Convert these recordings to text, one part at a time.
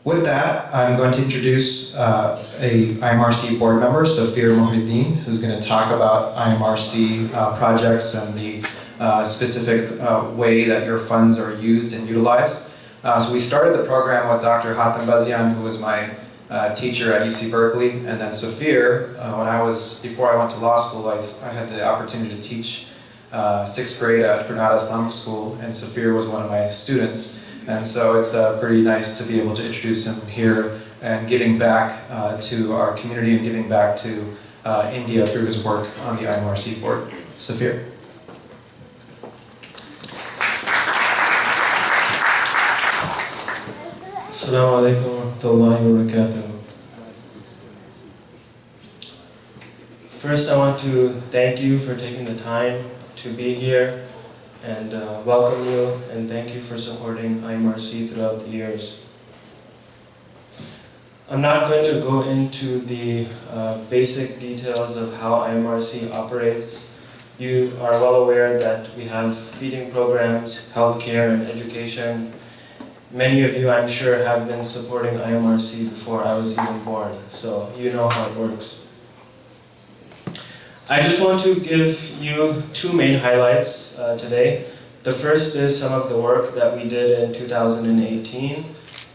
With that, I'm going to introduce a IMRC board member, Mohiuddin, who's going to talk about IMRC projects and the specific way that your funds are used and utilized. So we started the program with Dr. Hatem Bazian, who was my teacher at UC Berkeley, and then Safir, before I went to law school, I had the opportunity to teach 6th grade at Granada Islamic School, and Safir was one of my students. And so it's pretty nice to be able to introduce him here and giving back to our community and giving back to India through his work on the IMRC board. Safir. Assalamu alaikum wa rahmatullahi wa barakatuh. First, I want to thank you for taking the time to be here and welcome you and thank you for supporting IMRC throughout the years. I'm not going to go into the basic details of how IMRC operates. You are well aware that we have feeding programs, healthcare, and education. Many of you, I'm sure, have been supporting IMRC before I was even born, so you know how it works. I just want to give you two main highlights today. The first is some of the work that we did in 2018,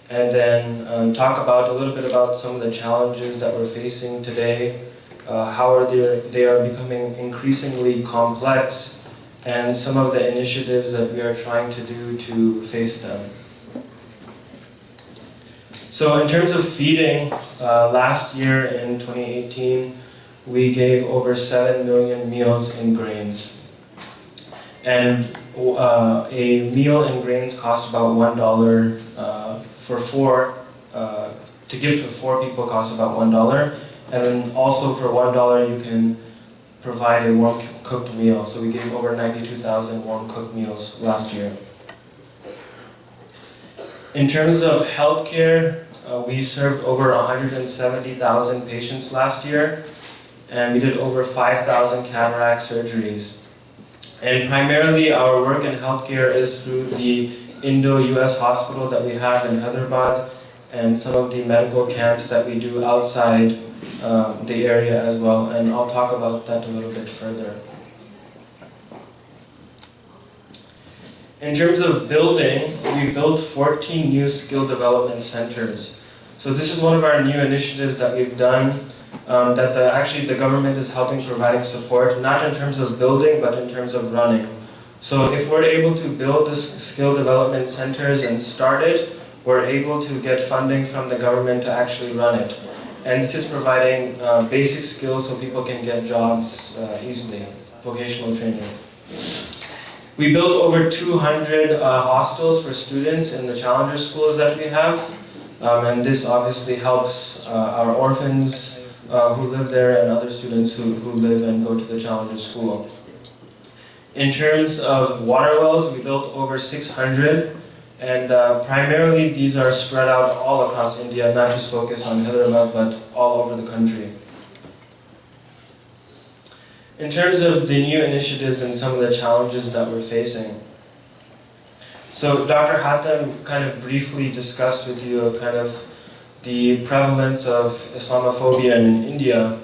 and then talk about a little bit about some of the challenges that we're facing today, how they are becoming increasingly complex, and some of the initiatives that we are trying to do to face them. So in terms of feeding, last year in 2018, we gave over 7 million meals in grains. And a meal in grains costs about $1 to give to 4 people costs about $1. And then also for $1 you can provide a warm cooked meal. So we gave over 92,000 warm cooked meals last year. In terms of healthcare, we served over 170,000 patients last year, and we did over 5,000 cataract surgeries. And primarily our work in healthcare is through the Indo-US hospital that we have in Hyderabad and some of the medical camps that we do outside the area as well, and I'll talk about that a little bit further. In terms of building, we built 14 new skill development centers. So this is one of our new initiatives that we've done that actually the government is helping providing support, not in terms of building, but in terms of running. So if we're able to build this skill development centers and start it, we're able to get funding from the government to actually run it. And this is providing basic skills so people can get jobs easily, vocational training. We built over 200 hostels for students in the challenger schools that we have. And this obviously helps our orphans who live there and other students who live and go to the challenger school. In terms of water wells, we built over 600, and primarily these are spread out all across India, not just focused on Hyderabad, but all over the country. In terms of the new initiatives and some of the challenges that we're facing. So Dr. Hatem kind of briefly discussed with you kind of the prevalence of Islamophobia in India.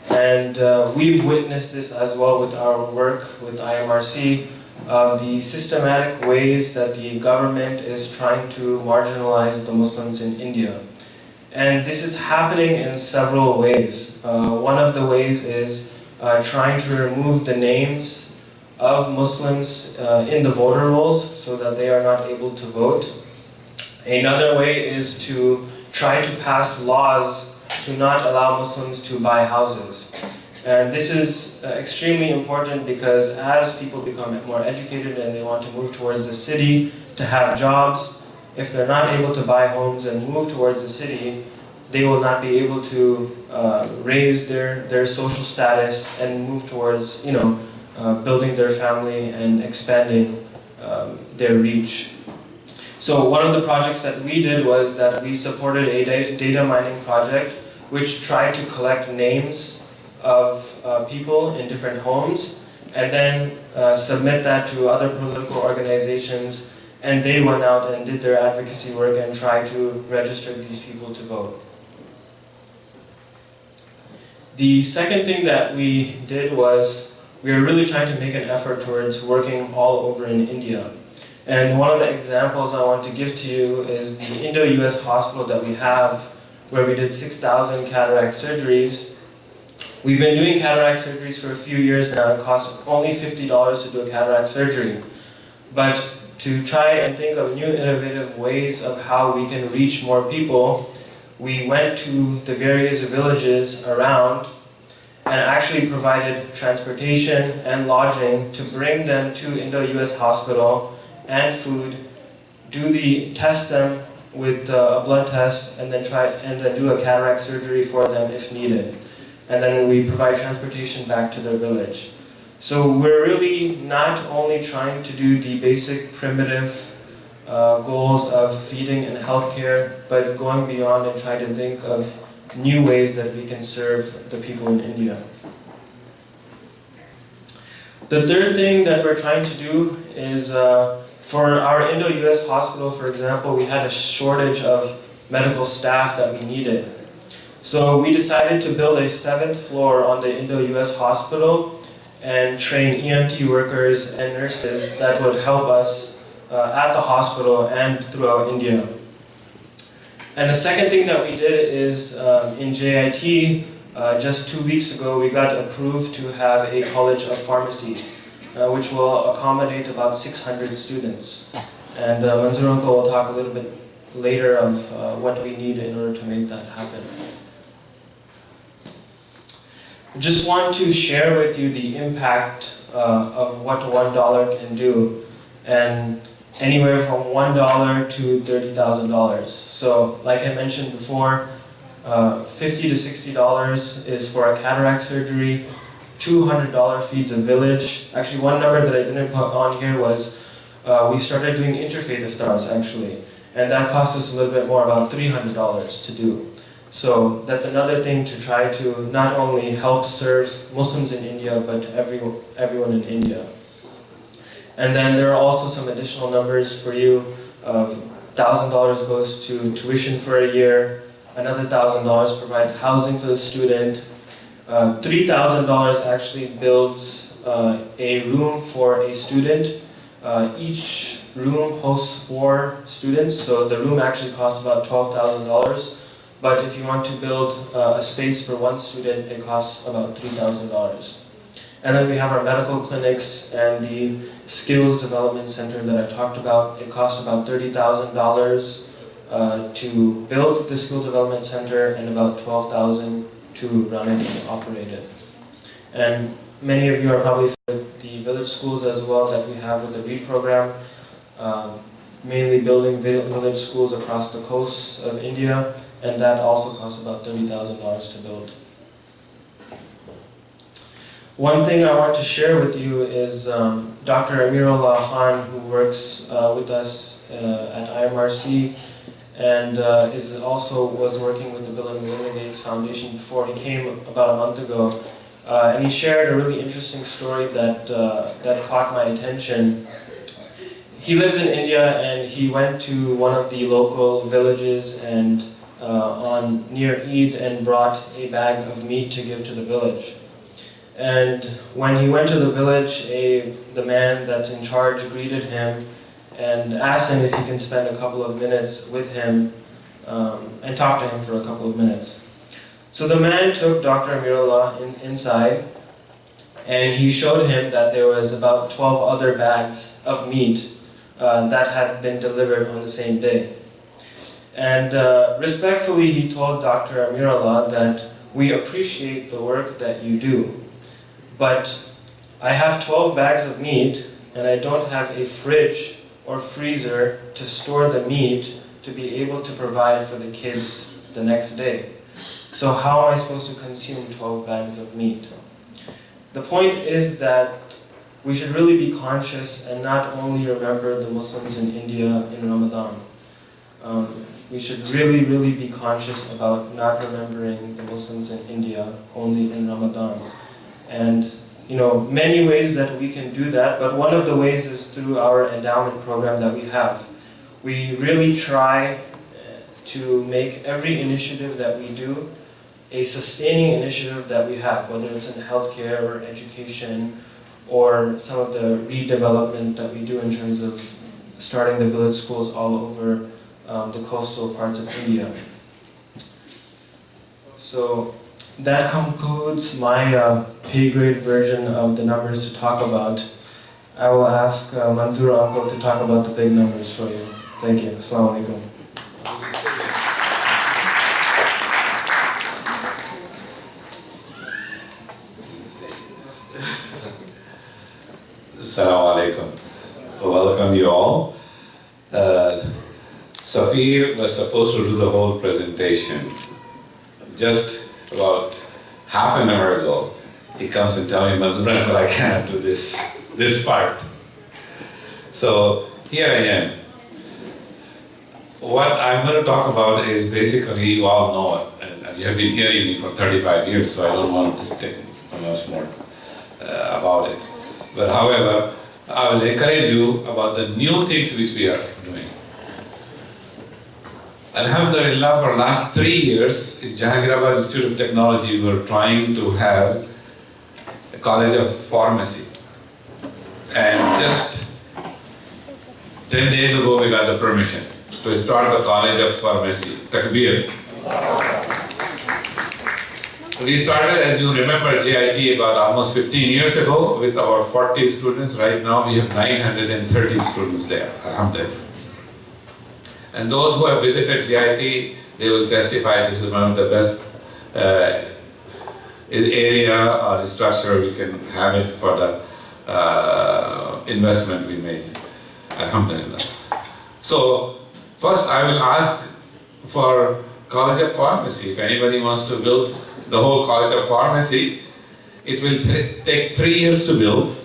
And we've witnessed this as well with our work with IMRC, the systematic ways that the government is trying to marginalize the Muslims in India. And this is happening in several ways. One of the ways is trying to remove the names of Muslims in the voter rolls so that they are not able to vote. Another way is to try to pass laws to not allow Muslims to buy houses. And this is extremely important because as people become more educated and they want to move towards the city to have jobs, if they're not able to buy homes and move towards the city, they will not be able to raise their social status and move towards, building their family and expanding their reach. So one of the projects that we did was that we supported a data mining project which tried to collect names of people in different homes and then submit that to other political organizations and they went out and did their advocacy work and tried to register these people to vote. The second thing that we did was we were really trying to make an effort towards working all over in India. And one of the examples I want to give to you is the Indo-US hospital that we have, where we did 6,000 cataract surgeries. We've been doing cataract surgeries for a few years now. It costs only $50 to do a cataract surgery. But to try and think of new innovative ways of how we can reach more people, we went to the various villages around and actually provided transportation and lodging to bring them to Indo-US hospital and food, test them with a blood test, and then do a cataract surgery for them if needed. And then we provide transportation back to their village. So we're really not only trying to do the basic primitive goals of feeding and healthcare, but going beyond and trying to think of new ways that we can serve the people in India. The third thing that we're trying to do is, for our Indo-US hospital, for example, we had a shortage of medical staff that we needed. So we decided to build a 7th floor on the Indo-US hospital and train EMT workers and nurses that would help us at the hospital and throughout India. And the second thing that we did is in JIT, just 2 weeks ago, we got approved to have a college of pharmacy, which will accommodate about 600 students. And Manzoor Uncle will talk a little bit later of what we need in order to make that happen. I just want to share with you the impact of what $1 can do, and anywhere from $1 to $30,000. So, like I mentioned before, $50 to $60 is for a cataract surgery, $200 feeds a village. Actually, one number that I didn't put on here was we started doing interfaith iftars actually, and that cost us a little bit more, about $300 to do. So that's another thing to try to not only help serve Muslims in India, but everyone in India. And then there are also some additional numbers for you of $1,000 goes to tuition for a year, another $1,000 provides housing for the student, $3,000 actually builds a room for a student. Each room hosts 4 students, so the room actually costs about $12,000. But if you want to build a space for 1 student, it costs about $3,000. And then we have our medical clinics and the skills development center that I talked about. It costs about $30,000 to build the skill development center and about $12,000 to run it and operate it. And many of you are probably familiar with the village schools as well that we have with the READ program, mainly building village schools across the coast of India, and that also costs about $30,000 to build. One thing I want to share with you is Dr. Amirullah Khan, who works with us at IMRC, and was working with the Bill and Melinda Gates Foundation before. He came about a month ago, and he shared a really interesting story that caught my attention. He lives in India, and he went to one of the local villages and near Eid and brought a bag of meat to give to the village. And when he went to the village, the man that's in charge greeted him and asked him if he can spend a couple of minutes with him and talk to him for a couple of minutes. So the man took Dr. Amirullah inside, and he showed him that there was about 12 other bags of meat that had been delivered on the same day. And respectfully, he told Dr. Amirullah that we appreciate the work that you do, but I have 12 bags of meat, and I don't have a fridge or freezer to store the meat to be able to provide for the kids the next day. So how am I supposed to consume 12 bags of meat? The point is that we should really be conscious and not only remember the Muslims in India in Ramadan. We should really, really be conscious about not remembering the Muslims in India only in Ramadan. And many ways that we can do that, but one of the ways is through our endowment program that we have. We really try to make every initiative that we do a sustaining initiative that we have, whether it's in healthcare or education or some of the redevelopment that we do in terms of starting the village schools all over the coastal parts of India. So that concludes my pay grade version of the numbers to talk about. I will ask Manzoor Uncle to talk about the big numbers for you. Thank you. Assalamu alaikum. Assalamu alaikum. Welcome you all. Safir was supposed to do the whole presentation. Just about half an hour ago, he comes and tells me, Manzoor, but I cannot do this part. So here I am. What I'm going to talk about is basically, you all know it, and you have been hearing me for 35 years, so I don't want to stick much more about it. But however, I will encourage you about the new things which we are doing. Alhamdulillah, for the last 3 years, in Jahangirabad Institute of Technology, we were trying to have a college of pharmacy. And just 10 days ago, we got the permission to start the college of pharmacy, Takbir. We started, as you remember, JIT about almost 15 years ago with about 40 students. Right now we have 930 students there, alhamdulillah. And those who have visited JIT, they will testify this is one of the best area or structure we can have it for the investment we made, alhamdulillah. So first I will ask for College of Pharmacy. If anybody wants to build the whole College of Pharmacy, it will take 3 years to build,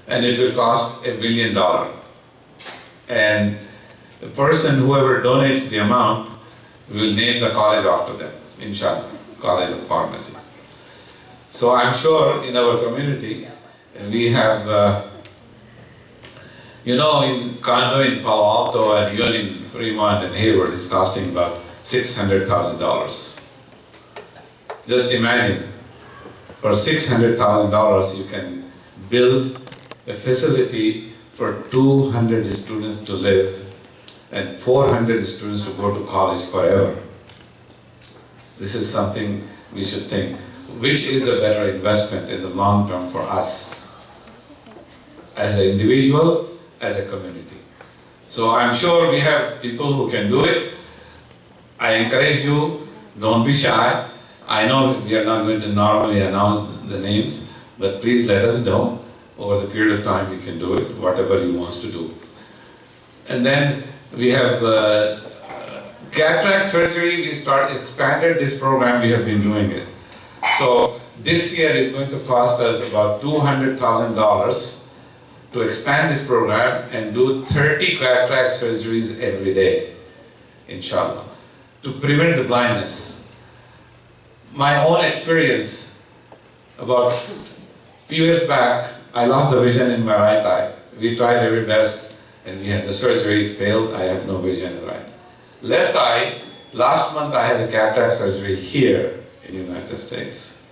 and it will cost $1 million. And the person, whoever donates the amount, will name the college after them, inshallah, College of Pharmacy. So I'm sure in our community, we have, in condo in Palo Alto and even in Fremont and Hayward, it's costing about $600,000. Just imagine, for $600,000 you can build a facility for 200 students to live and 400 students to go to college forever. This is something we should think, which is the better investment in the long term for us, as an individual, as a community. So I'm sure we have people who can do it. I encourage you, don't be shy. I know we are not going to normally announce the names, but please let us know. Over the period of time we can do it, whatever he wants to do. And then we have cataract surgery. We expanded this program, we have been doing it. So this year is going to cost us about $200,000 to expand this program and do 30 cataract surgeries every day, inshallah, to prevent the blindness. My own experience, about a few years back, I lost the vision in my right eye. We tried every best and we had the surgery, failed, I have no vision in the right. Left eye, last month I had a cataract surgery here in the United States.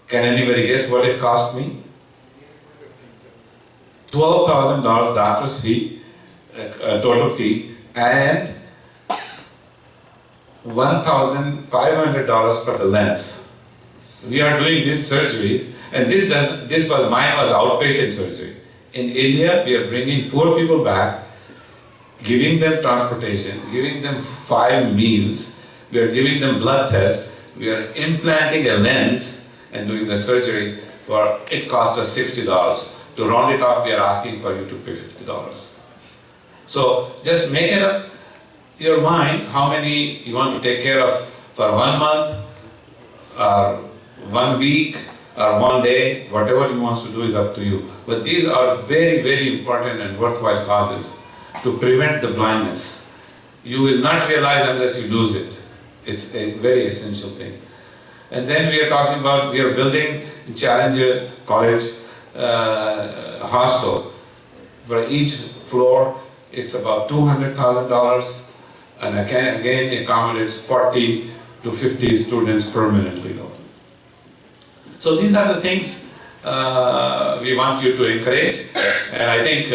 Can anybody guess what it cost me? $12,000 doctor's fee, total fee, and $1,500 for the lens. We are doing this surgery, and mine was outpatient surgery. In India, we are bringing poor people back, giving them transportation, giving them 5 meals, we are giving them blood tests, we are implanting a lens and doing the surgery for, it cost us $60. To round it off, we are asking for you to pay $50. So just make it up your mind how many you want to take care of for 1 month, or 1 week, or 1 day, whatever you want to do is up to you. But these are very, very important and worthwhile causes to prevent the blindness. You will not realize unless you lose it. It's a very essential thing. And then we are talking about, we are building Challenger College hostel. For each floor, it's about $200,000, and again accommodates 40 to 50 students permanently. So these are the things we want you to encourage, and I think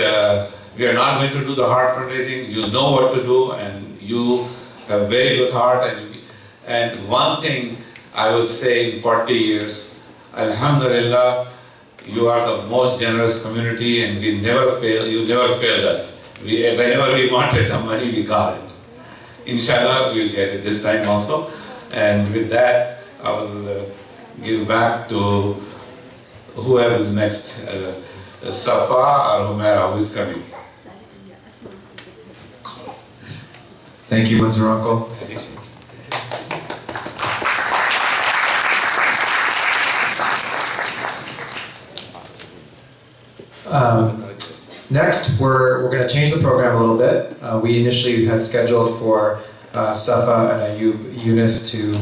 we are not going to do the hard fundraising. You know what to do, and you have a very good heart. And one thing I would say in 40 years, Alhamdulillah, you are the most generous community, and we never fail. You never failed us. Whenever we wanted the money, we got it. Inshallah, we'll get it this time also. And with that, I will give back to whoever is next, Safa or Humaira, who is coming. Thank you, Manzoor Uncle. Next, we're going to change the program a little bit. We initially had scheduled for Safa and Ayub Yunus to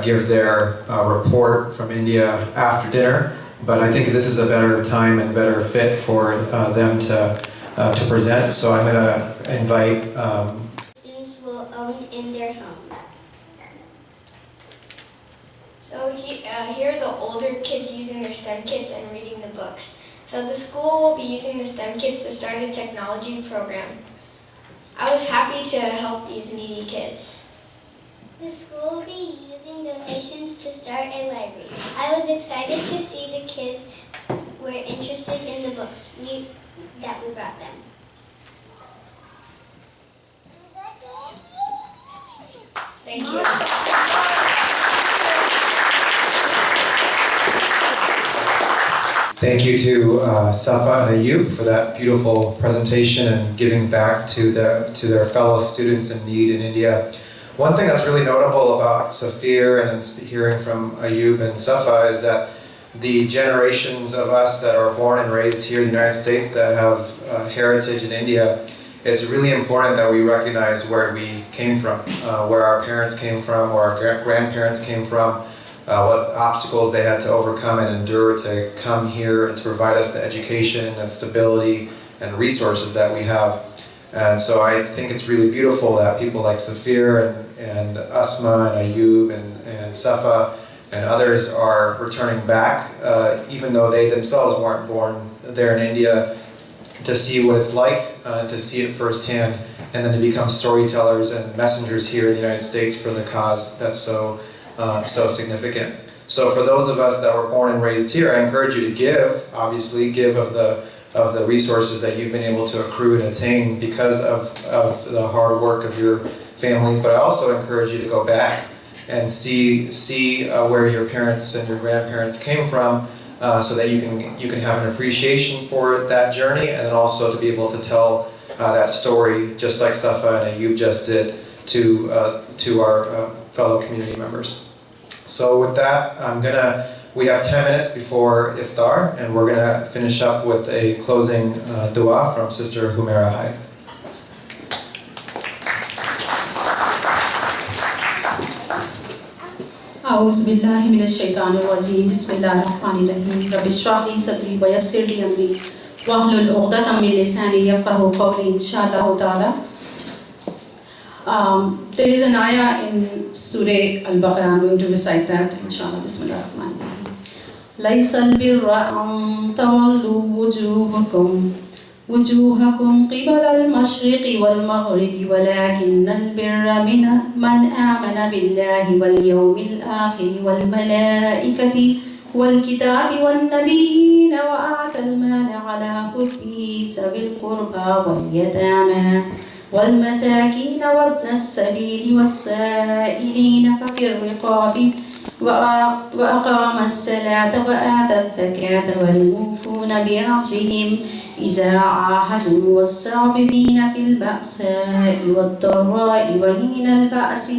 give their report from India after dinner, but I think this is a better time and better fit for them to present. So I'm going to invite students will own in their homes. So here are the older kids using their STEM kits and reading the books. So the school will be using the STEM kits to start a technology program. I was happy to help these needy kids. The school will be using donations to start a library. I was excited to see the kids were interested in the books that we brought them. Thank you. Thank you to Safa and Ayub for that beautiful presentation and giving back to their fellow students in need in India. One thing that's really notable about Safir and then hearing from Ayub and Safa is that the generations of us that are born and raised here in the United States that have heritage in India, it's really important that we recognize where we came from, where our parents came from, where our grandparents came from, what obstacles they had to overcome and endure to come here and to provide us the education and stability and resources that we have. And so I think it's really beautiful that people like Safir and Asma and Ayub and Safa and others are returning back, even though they themselves weren't born there in India, to see what it's like, to see it firsthand, and then to become storytellers and messengers here in the United States for the cause that's so significant. So for those of us that were born and raised here, I encourage you to give, obviously give of the resources that you've been able to accrue and attain because of the hard work of your families, but I also encourage you to go back and see where your parents and your grandparents came from, so that you can have an appreciation for that journey, and then also to be able to tell that story, just like Safa and Ayub just did, to our fellow community members. So with that, we have 10 minutes before Iftar, and we're gonna finish up with a closing dua from Sister Humaira. أعوذ بالله من الشيطان الرجيم بسم الله الرحمن الرحيم رب اشرح لي صدري ويسر لي أمري واحلل عقدة من لساني يفقهوا قولي إن شاء الله تعالى. There is an ayah in Surah Al-Baqarah. I'm going to recite that, inshallah. Bismillah ar-Rahman ar-Rahim. ليس البر أن تولوا وجوهكم قبل المشرق والمغرب ولكن البر من آمن بالله واليوم الآخر والملائكة والكتاب والنبيين وآتى المال على حبه ذوي القربى واليتامى والمساكين وابن السبيل والسائلين ففي الرقاب وأقام الصلاة وآتى الزكاة والموفون بعهدهم إذا عاهدوا والصابرين في البأساء والضراء وحين البأس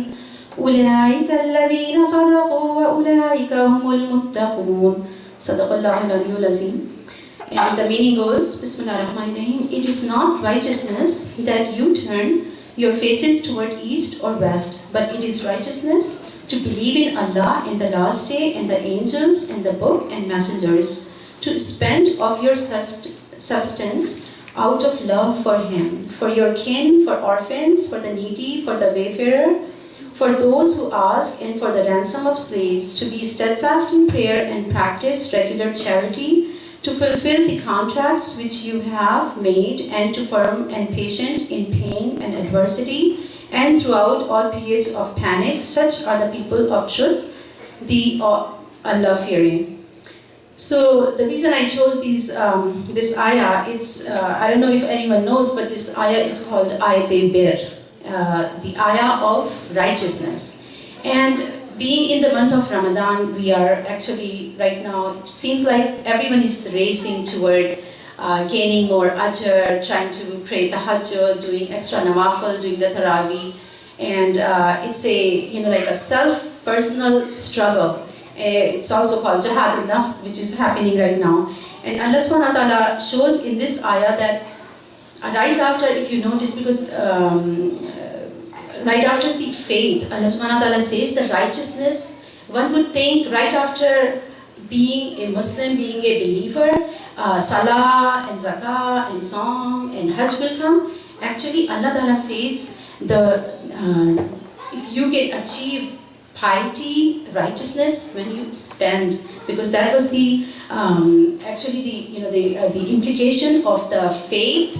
أولئك الذين صدقوا وأولئك هم المتقون. صدق الله العلي العظيم. And the meaning goes, Bismillahirrahmanirrahim, it is not righteousness that you turn your faces toward east or west, but it is righteousness to believe in Allah and the last day and the angels and the book and messengers, to spend of your substance out of love for Him, for your kin, for orphans, for the needy, for the wayfarer, for those who ask, and for the ransom of slaves, to be steadfast in prayer and practice regular charity, to fulfill the contracts which you have made, and to firm and patient in pain and adversity, and throughout all periods of panic. Such are the people of truth, the Allah-fearing. So the reason I chose this ayah, it's I don't know if anyone knows, but this ayah is called Hatem Bazian, the ayah of righteousness. And being in the month of Ramadan, we are actually right now, it seems like everyone is racing toward gaining more ajr, trying to pray tahajjud, doing extra nawafil, doing the tarawih, and it's like a self-personal struggle. It's also called jihad al-nafs, which is happening right now. And Allah subhanahu wa ta'ala shows in this ayah that right after, if you notice, because right after the faith, Allah subhanahu wa ta'ala says the righteousness, one would think right after being a Muslim, being a believer, salah and zakah and song and hajj will come. Actually, Allah ta'ala says if you can achieve piety, righteousness when you spend, because that was the the implication of the faith.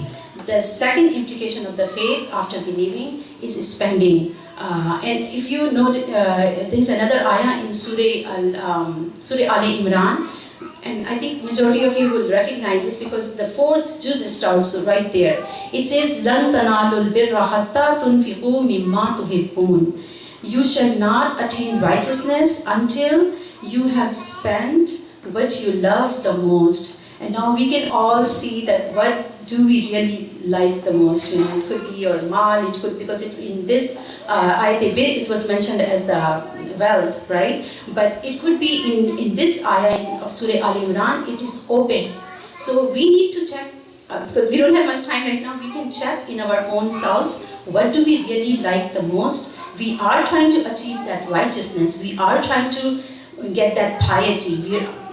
The second implication of the faith after believing is spending. And if you know, there's another ayah in Surah Ali Imran, and I think majority of you will recognize it because the fourth juz starts right there. It says, "Lan tanalul birra hatta tunfiqu mimma tuhibbun." You shall not attain righteousness until you have spent what you love the most. And now we can all see that what do we really like the most. It could be your mal, it could, because in this ayat it was mentioned as the wealth, right? But it could be in this ayah of Surah Al Imran, it is open. So we need to check, because we don't have much time right now, we can check in our own selves, what do we really like the most? We are trying to achieve that righteousness. We are trying to get that piety.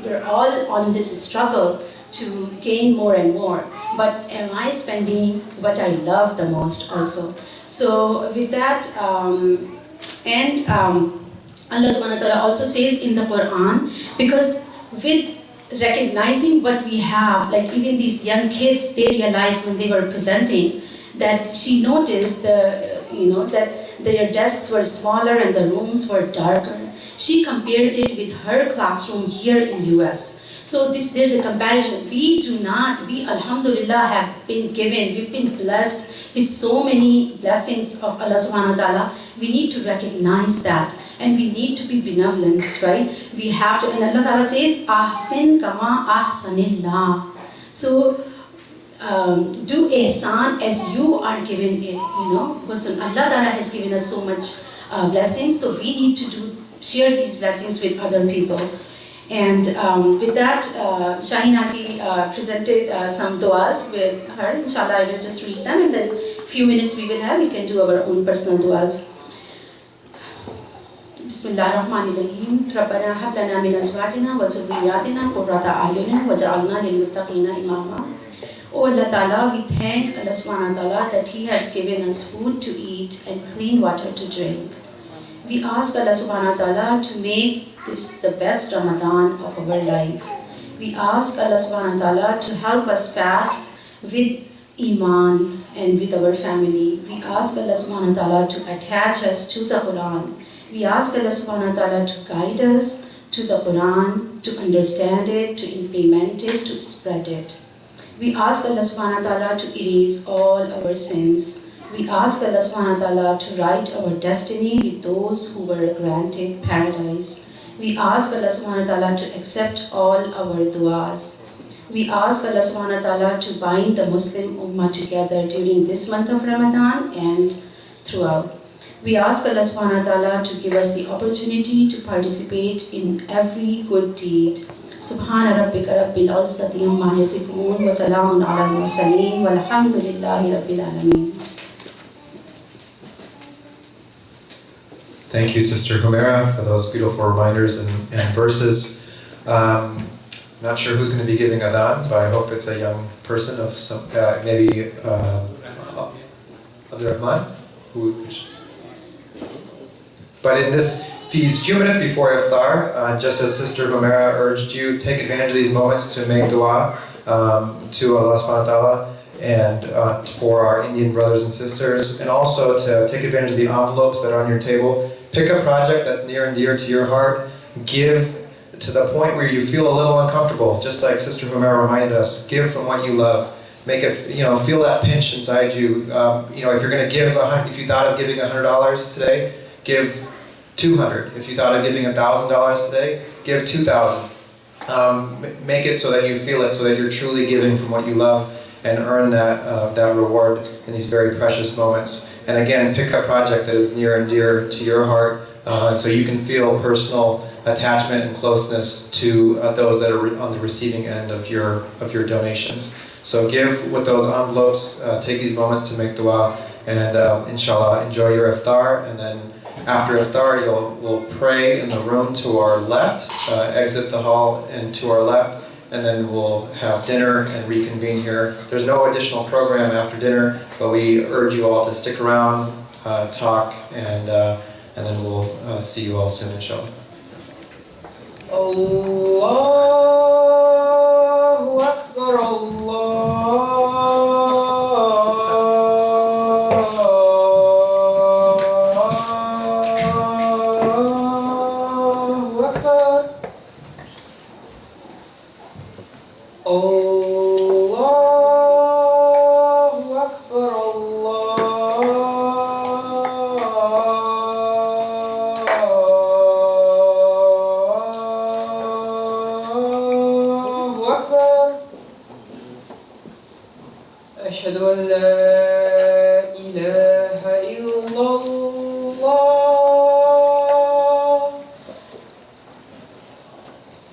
We're all on this struggle to gain more and more. But am I spending what I love the most also? So with that, Allah subhanahu wa ta'ala also says in the Quran, because with recognizing what we have, like even these young kids, they realized when they were presenting that she noticed that their desks were smaller and the rooms were darker. She compared it with her classroom here in US. So there's a comparison. We alhamdulillah have been given, we've been blessed with so many blessings of Allah subhanahu wa ta'ala. We need to recognize that. And we need to be benevolent, right? We have to, and Allah ta'ala says, Ahsin kama ahsanillah. So, do ihsan as you are given it, because Allah Ta'ala has given us so much blessings, so we need to share these blessings with other people. And with that, Shaheen Auntie presented some du'as with her. Inshallah, I will just read them, and then a few minutes we can do our own personal du'as. Bismillahirrahmanirrahim. Rabbana hab lana min azwajina wa zurriyyatina qurrata a'yunin waj'alna lil muttaqina imama. Oh Allah Ta'ala, we thank Allah subhanahu wa ta'ala that He has given us food to eat and clean water to drink. We ask Allah subhanahu wa ta'ala to make this the best Ramadan of our life. We ask Allah subhanahu wa ta'ala to help us fast with Iman and with our family. We ask Allah subhanahu wa ta'ala to attach us to the Quran. We ask Allah subhanahu wa ta'ala to guide us to the Quran, to understand it, to implement it, to spread it. We ask Allah subhanahu wa ta'ala to erase all our sins. We ask Allah subhanahu wa ta'ala to write our destiny with those who were granted paradise. We ask Allah subhanahu wa ta'ala to accept all our du'as. We ask Allah subhanahu wa ta'ala to bind the Muslim Ummah together during this month of Ramadan and throughout. We ask Allah subhanahu wa ta'ala to give us the opportunity to participate in every good deed. Subhana rabbika rabbil izzati amma yasifun wa salamun ala al-mursaleen walhamdulillahi rabbil alamin. Thank you, Sister Humaira, for those beautiful reminders and verses. Not sure who's going to be giving adhan, but I hope it's a young person of some, maybe Abdurrahman. But in these few minutes before Iftar, just as Sister Humaira urged you, take advantage of these moments to make dua to Allah subhanahu wa ta'ala and for our Indian brothers and sisters, and also to take advantage of the envelopes that are on your table. Pick a project that's near and dear to your heart. Give to the point where you feel a little uncomfortable, just like Sister Humaira reminded us. Give from what you love. Make it, feel that pinch inside you. If you're going to give, if you thought of giving $100 today, give $200. If you thought of giving $1,000 today, give $2,000. Make it so that you feel it, so that you're truly giving from what you love, and earn that reward in these very precious moments. And again, pick a project that is near and dear to your heart, so you can feel personal attachment and closeness to those that are on the receiving end of your donations. So give with those envelopes. Take these moments to make dua, and inshallah, enjoy your iftar. And then after iftar, we'll pray in the room to our left, exit the hall and to our left. And then we'll have dinner and reconvene here. There's no additional program after dinner, but we urge you all to stick around, talk, and then we'll see you all soon, inshallah. Allahu Akbar, Allahu Akbar. Allahu Akbar, Allahu Akbar. Ashhadu an la ilaha illallah.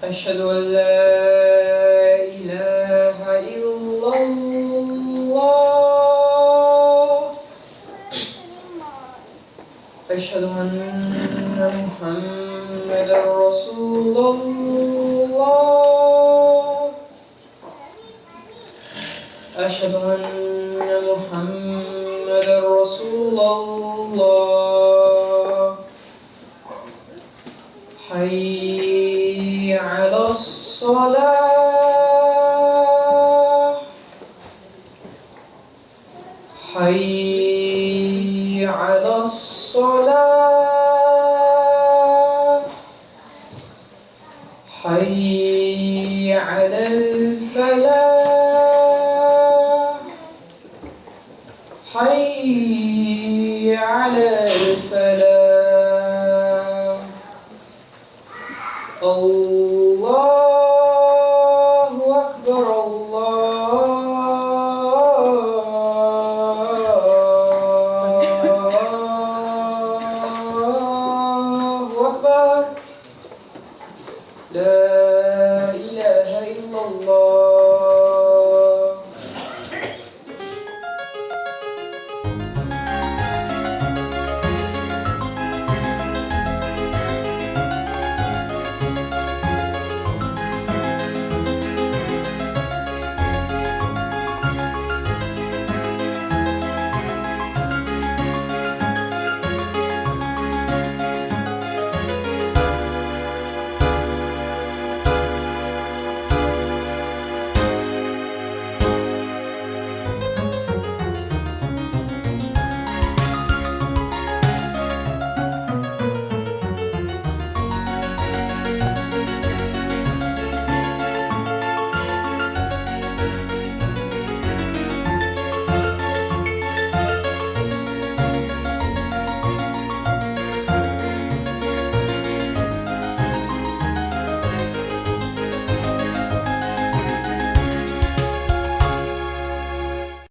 Ashhadu an la أشهد أن محمدًا رسول الله. أشهد أن محمدًا رسول الله. حي على الصلاة. حي على الصلاة. حي على الفلاح. حي على الفلاح.